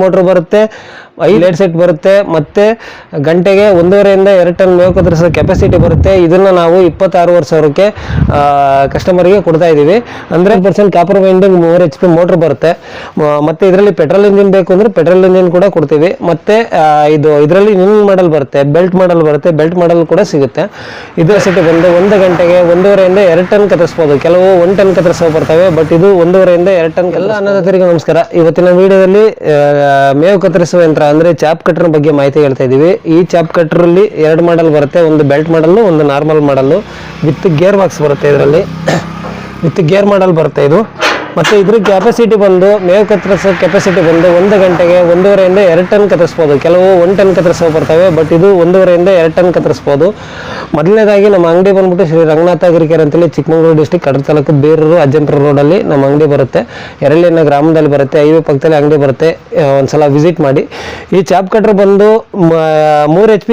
Motor ಬರುತ್ತೆ, 5 light set ಬರುತ್ತೆ, ಮತ್ತೆ ಗಂಟೆಗೆ 1.5 ಇಂದ 2 ಟನ್ ಮೇವು ಕತ್ತರಿಸೋ ಕೆಪಾಸಿಟಿ ಬರುತ್ತೆ. ಇದನ್ನ ನಾವು 26,000 ಕಸ್ಟಮರ್ಗೆ ಕೊಡ್ತಾ ಇದೀವಿ. 100% ಕಾಪರ್ ವೈಂಡಿಂಗ್ 3 HP ಮೋಟರ್ ಬರುತ್ತೆ. ಮತ್ತೆ ಇದರಲ್ಲಿ ಪೆಟ್ರೋಲ್ ಇಂಜಿನ್ ಬೇಕು ಅಂದ್ರೆ ಪೆಟ್ರೋಲ್ ಇಂಜಿನ್ ಕೂಡ ಕೊಡ್ತೀವಿ. ಮತ್ತೆ ಇದರಲ್ಲಿ ಇನ್ನೊಂದು ಮಾಡೆಲ್ ಬರುತ್ತೆ, ಬೆಲ್ಟ್ ಮಾಡೆಲ್ ಬರುತ್ತೆ, ಬೆಲ್ಟ್ ಮಾಡೆಲ್ ಕೂಡ ಸಿಗುತ್ತೆ. ಇದು ಕೆಪಾಸಿಟಿ ಬಂದು 1 ಗಂಟೆಗೆ 1.5 ಇಂದ 2 ಟನ್ ಕತ್ತರಿಸಬಹುದು. ಕೆಲವು 1 ಟನ್ ಕತ್ತರಿಸೋ ಬರ್ತವೆ, ಬಟ್ ಇದು 1.5 ಇಂದ 2 ಟನ್. ಎಲ್ಲ ಅನ್ನದಾತರಿಗೆ ನಮಸ್ಕಾರ. ಇವತ್ತಿನ ವಿಡಿಯೋದಲ್ಲಿ ಮೇವು ಕತ್ತರಿಸುವ ಯಂತ್ರ ಅಂದ್ರೆ ಚಾಪ್ ಕಟರ್ ಬಗ್ಗೆ ಮಾಹಿತಿ ಹೇಳ್ತಾ ಇದೀವಿ. ಈ ಚಾಪ್ ಕಟರ್ ಅಲ್ಲಿ 2 ಮಾಡೆಲ್ ಬರುತ್ತೆ, ಒಂದು ಬೆಲ್ಟ್ ಮಾಡೆಲ್, ಒಂದು normal model with gear box ಬರುತ್ತೆ. ಇದರಲ್ಲಿ ವಿತ್ ಗೇರ್ ಮಾಡೆಲ್ ಬರುತ್ತೆ ಇದು. ಮತ್ತೆ ಇದ್ರ ಕೆಪಾಸಿಟಿ ಬಂದು ಮೇವು ಕತ್ತರಿಸೋ ಕೆಪಾಸಿಟಿ ಬಂದು 1 ಗಂಟೆಗೆ 1.5 ಇಂದ 2 ಟನ್ ಕತ್ತರಿಸಬಹುದು. ಕೆಲವು 1 ಟನ್ ಕತ್ತರಿಸೋ ಬರ್ತವೆ, ಬಟ್ ಇದು 1.5 ಇಂದ 2 ಟನ್ ಕತ್ತರಿಸಬಹುದು. ಮೊದಲನೇದಾಗಿ ನಮ್ಮ ಅಂಗಡಿ ಬಂದ್ಬಿಟ್ಟು ಶ್ರೀ ರಂಗನಾಥ ಅಗ್ರಿಕೇರ್ ಅಂತೇಳಿ ಚಿಕ್ಕಮಗಳೂರು ಡಿಸ್ಟ್ರಿಕ್ಟ್ ಕಡೂರು ತಾಲೂಕು ಬೇರೂರು ಅಜ್ಜಂಪುರ ರೋಡ್ ಅಲ್ಲಿ ನಮ್ಮ ಅಂಗಡಿ ಬರುತ್ತೆ. ಎರಳೆಣ್ಣ ಗ್ರಾಮದಲ್ಲಿ ಬರುತ್ತೆ, ಹೈವೇ ಪಕ್ಕದಲ್ಲಿ ಅಂಗಡಿ ಬರುತ್ತೆ. ಒಂದ್ಸಲ ವಿಸಿಟ್ ಮಾಡಿ. ಈ ಚಾಪ್ ಕಟರ್ ಬಂದು 3 HP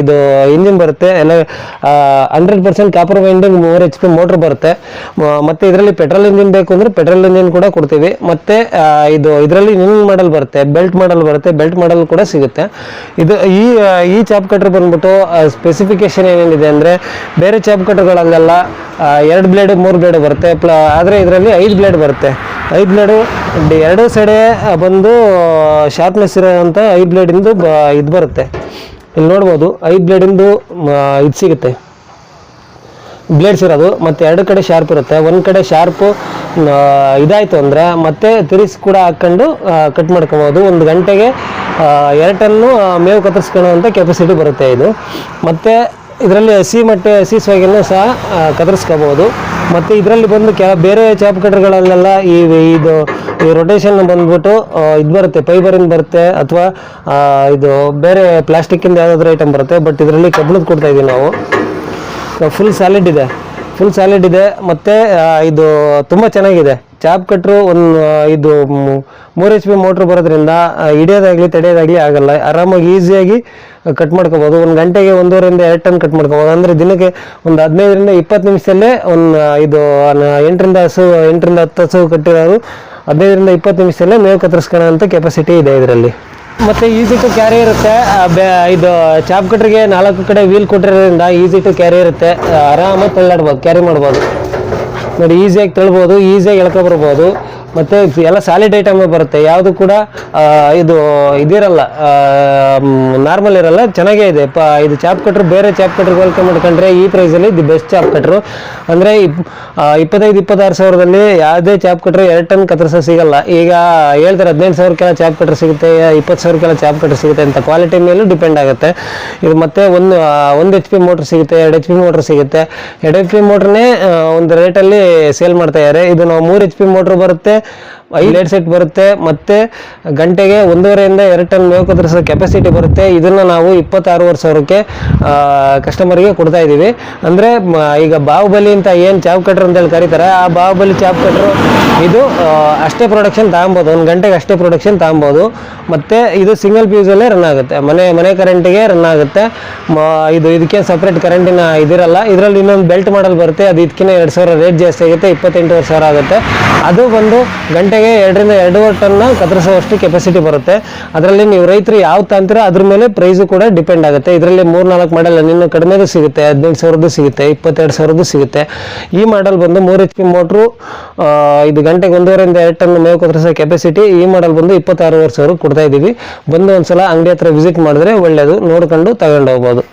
ಇದು ಇಂಜಿನ್ ಬರುತ್ತೆ. ಎಲ್ಲ 100% ಕಾಪರ್ ವೈಂಡಿಂಗ್ 3 HP ಮೋಟರ್ ಬರುತ್ತೆ. ಮತ್ತೆ ಇದರಲ್ಲಿ ಪೆಟ್ರೋಲ್ ಇಂಜಿನ್ ಬೇಕು ಅಂದ್ರೆ ಪೆಟ್ರೋಲ್ ಇಂಜಿನ್ ಕೂಡ ಕೊಡ್ತೀವಿ. ಮತ್ತೆ ಇದರಲ್ಲಿ ಇನ್ನೊಂದು ಮಾಡೆಲ್ ಬರುತ್ತೆ, ಬೆಲ್ಟ್ ಮಾಡೆಲ್ ಬರುತ್ತೆ, ಬೆಲ್ಟ್ ಮಾಡೆಲ್ ಕೂಡ ಸಿಗುತ್ತೆ. ಇದು ಈ ಚಾಪ್ ಕಟರ್ ಬಂದ್ಬಿಟ್ಟು ಸ್ಪೆಸಿಫಿಕೇಶನ್ ಏನೇನಿದೆ ಅಂದ್ರೆ ಬೇರೆ ಚಾಪ್ ಕಟರ್ಗಳಲ್ಲೆಲ್ಲ 2 ಬ್ಲೇಡ್ 3 ಬ್ಲೇಡ್ ಬರುತ್ತೆ. ಆದ್ರೆ ಇದರಲ್ಲಿ 5 ಬ್ಲೇಡ್ ಬರುತ್ತೆ. 5 ಬ್ಲೇಡ್ 2 ಸೈಡೆ ಬಂದು ಶಾರ್ಪ್ನೆಸ್ ಇರೋಂಥ 5 ಬ್ಲೇಡ್ ಇಂದು ಇದು ಬರುತ್ತೆ. ಇಲ್ಲಿ ನೋಡ್ಬೋದು 5 ಬ್ಲೇಡ್ ಇಂದು ಇದು ಸಿಗುತ್ತೆ, ಬ್ಲೇಡ್ಸ್ ಇರೋದು. ಮತ್ತೆ 2 ಕಡೆ ಶಾರ್ಪ್ ಇರುತ್ತೆ. ಒಂದು ಕಡೆ ಶಾರ್ಪ್ ಇದಾಯ್ತು ಅಂದ್ರೆ ಮತ್ತೆ ತಿರುಗಿಸಿ ಕೂಡ ಹಾಕೊಂಡು ಕಟ್ ಮಾಡ್ಕೋಬಹುದು. 1 ಗಂಟೆಗೆ 2 ಟನ್ನು ಮೇವು ಕತ್ತರಿಸ್ಕೊಳ್ಳುವಂಥ ಕೆಪಾಸಿಟಿ ಬರುತ್ತೆ ಇದು. ಮತ್ತೆ ಇದರಲ್ಲಿ ಹಸಿ ಸೊಯ್ಗೆನೂ ಸಹ ಕತ್ತರಿಸ್ಕೋಬಹುದು. ಮತ್ತೆ ಇದರಲ್ಲಿ ಬಂದು ಬೇರೆ ಚಾಪ್ ಕಟರ್ಗಳಲ್ಲೆಲ್ಲ ಇದು ರೊಟೇಷನ್ ಬಂದ್ಬಿಟ್ಟು ಇದು ಬರುತ್ತೆ, ಫೈಬರಿಂದ ಬರುತ್ತೆ, ಅಥವಾ ಇದು ಬೇರೆ ಪ್ಲಾಸ್ಟಿಕ್ ಇಂದ ಯಾವ್ದಾದ್ರು ಐಟಮ್ ಬರುತ್ತೆ. ಬಟ್ ಇದರಲ್ಲಿ ಕಬ್ಬಿಣದ ಕೊಡ್ತಾ ಇದೀವಿ ನಾವು. ಫುಲ್ ಸ್ಯಾಲಿಡ್ ಇದೆ. ಮತ್ತೆ ಇದು ತುಂಬಾ ಚೆನ್ನಾಗಿದೆ ಚಾಪ್ ಕಟ್ರು. ಇದು 3 HP ಮೋಟ್ರ್ ಬರೋದ್ರಿಂದ ಹಿಡಿಯೋದಾಗ್ಲಿ ತಡೆಯೋದಾಗ್ಲಿ ಆಗಲ್ಲ. ಆರಾಮಾಗಿ ಈಸಿಯಾಗಿ ಕಟ್ ಮಾಡ್ಕೋಬಹುದು. 1 ಗಂಟೆಗೆ 1.5 ಇಂದ 2 ಟನ್ ಕಟ್ ಮಾಡ್ಕೋಬಹುದು. ಅಂದ್ರೆ ದಿನಕ್ಕೆ ಒಂದು 15 ರಿಂದ 20 ನಿಮಿಷದಲ್ಲೇ ಇದು 8 ರಿಂದ 10 ಹಸು ಕಟ್ಟಿರೋರು 15 ರಿಂದ 20 ನಿಮಿಷದಲ್ಲೇ ಮೇವು ಕತ್ತರಿಸ್ಕೊಳ್ಳೋ ಅಂತ ಕೆಪಾಸಿಟಿ ಇದೆ ಇದರಲ್ಲಿ. ಮತ್ತೆ ಈಸಿ ಟು ಕ್ಯಾರಿ ಇರುತ್ತೆ. ಇದು ಚಾಪ್ ಕಟ್ರಿಗೆ 4 ಕಡೆ ವೀಲ್ ಕೊಟ್ಟಿರೋದ್ರಿಂದ ಈಸಿ ಟು ಕ್ಯಾರಿ ಇರುತ್ತೆ. ಆರಾಮಾಗಿ ತಳ್ಳಾಡ್ಬೋದು, ಕ್ಯಾರಿ ಮಾಡ್ಬೋದು. ನೋಡಿ, ಈಸಿಯಾಗಿ ತಳ್ಬೋದು, ಈಸಿಯಾಗಿ ಎಳ್ಕೊಬರ್ಬೋದು. ಮತ್ತೆ ಎಲ್ಲ ಸಾಲಿಡ್ ಐಟಮ್ ಬರುತ್ತೆ. ಯಾವುದು ಕೂಡ ಇದಿರಲ್ಲ, ನಾರ್ಮಲ್ ಇರಲ್ಲ. ಚೆನ್ನಾಗೇ ಇದೆ ಇದು ಚಾಪ್ ಕಟ್ರು. ಬೇರೆ ಚಾಪ್ ಕಟ್ರ್ ಹೋಲಿಕೆ ಮಾಡ್ಕೊಂಡ್ರೆ ಈ ಪ್ರೈಸಲ್ಲಿ ದಿ ಬೆಸ್ಟ್ ಚಾಪ್ ಕಟ್ರು. ಅಂದರೆ 25-26 ಸಾವಿರದಲ್ಲಿ ಯಾವುದೇ ಚಾಪ್ ಕಟ್ರು 2 ಟನ್ ಕತ್ತರಿಸೋ ಸಿಗಲ್ಲ. ಈಗ ಹೇಳ್ತಾರೆ 15,000 ಚಾಪ್ ಕಟ್ರ್ ಸಿಗುತ್ತೆ, 20,000 ಚಾಪ್ ಕಟ್ರ್ ಸಿಗುತ್ತೆ ಅಂತ. ಕ್ವಾಲಿಟಿ ಮೇಲೂ ಡಿಪೆಂಡ್ ಆಗುತ್ತೆ ಇದು. ಮತ್ತೆ 1 HP ಮೋಟ್ರ್ ಸಿಗುತ್ತೆ, 2 HP ಮೋಟ್ರ್ ಸಿಗುತ್ತೆ. 2 HP ಮೋಟ್ರನ್ನೇ ಒಂದು ರೇಟಲ್ಲಿ ಸೇಲ್ ಮಾಡ್ತಾ ಇದ್ದಾರೆ. ಇದು ನಾವು 3 HP ಮೋಟ್ರ್ ಬರುತ್ತೆ, 5 ಲೈಟ್ ಸೆಟ್ ಬರುತ್ತೆ. ಮತ್ತೆ ಗಂಟೆಗೆ 1.5 ಇಂದ 2 ಟನ್ ಮೇವು ಕತ್ತರಿಸೋ ಕೆಪಾಸಿಟಿ ಬರುತ್ತೆ. ಇದನ್ನ ನಾವು 26,000 ಕಸ್ಟಮರ್ಗೆ ಕೊಡ್ತಾ ಇದೀವಿ. ಅಂದ್ರೆ ಈಗ ಬಾಹುಬಲಿ ಅಂತ ಏನ್ ಚಾಪ್ ಕಟ್ರ್ ಅಂತ ಹೇಳಿ ಕರೀತಾರೆ, ಆ ಬಾಹುಬಲಿ ಚಾಪ್ ಕಟ್ರು ಇದು ಅಷ್ಟೇ ಪ್ರೊಡಕ್ಷನ್ ತಗೊಬೋದು, 1 ಗಂಟೆಗೆ ಅಷ್ಟೇ ಪ್ರೊಡಕ್ಷನ್ ತಗೊಬೋದು. ಮತ್ತೆ ಇದು ಸಿಂಗಲ್ ಫ್ಯೂಸ್ ಅಲ್ಲೇ ರನ್ ಆಗುತ್ತೆ, ಮನೆ ಕರೆಂಟಿಗೆ ರನ್ ಆಗುತ್ತೆ. ಇದಕ್ಕೆ ಸಪ್ರೇಟ್ ಕರೆಂಟಿನ ಇದಿರಲ್ಲ. ಇದರಲ್ಲಿ ಇನ್ನೊಂದು ಬೆಲ್ಟ್ ಮಾಡಲ್ ಬರುತ್ತೆ, ಅದು ಇದಕ್ಕಿಂತ 2,000 ರೇಟ್ ಜಾಸ್ತಿ ಆಗುತ್ತೆ, 28,000 ಆಗುತ್ತೆ. ಅದು ಬಂದು ಗಂಟೆಗೆ 2 ರಿಂದ 2.5 ಟನ್ ಕತ್ತರಿಸುವಷ್ಟು ಕೆಪಾಸಿಟಿ ಬರುತ್ತೆ. ಅದರಲ್ಲಿ ನೀವು ರೈತರು ಯಾವ ತಂತ್ರ ಅದ್ರ ಮೇಲೆ ಪ್ರೈಸು ಕೂಡ ಡಿಪೆಂಡ್ ಆಗುತ್ತೆ. ಇದರಲ್ಲಿ 3-4 ಮಾಡೆಲ್ ಇನ್ನು ಕಡಿಮೆದು ಸಿಗುತ್ತೆ, 18,000 ಸಿಗುತ್ತೆ, 22,000 ಸಿಗುತ್ತೆ. ಈ ಮಾಡೆಲ್ ಬಂದು 3 HP ಮೋಟ್ರು, ಇದು ಗಂಟೆಗೆ 1.5 ಇಂದ 2 ಟನ್ ಮೇವು ಕತ್ತರಿಸೋ ಕೆಪಾಸಿಟಿ. ಈ ಮಾಡೆಲ್ ಬಂದು 26,000 ಕೊಡ್ತಾ ಇದೀವಿ. ಬಂದು ಒಂದ್ಸಲ ಅಂಗಡಿ ಹತ್ರ ವಿಸಿಟ್ ಮಾಡಿದ್ರೆ ಒಳ್ಳೇದು, ನೋಡ್ಕೊಂಡು ತಗೊಂಡು ಹೋಗ್ಬೋದು.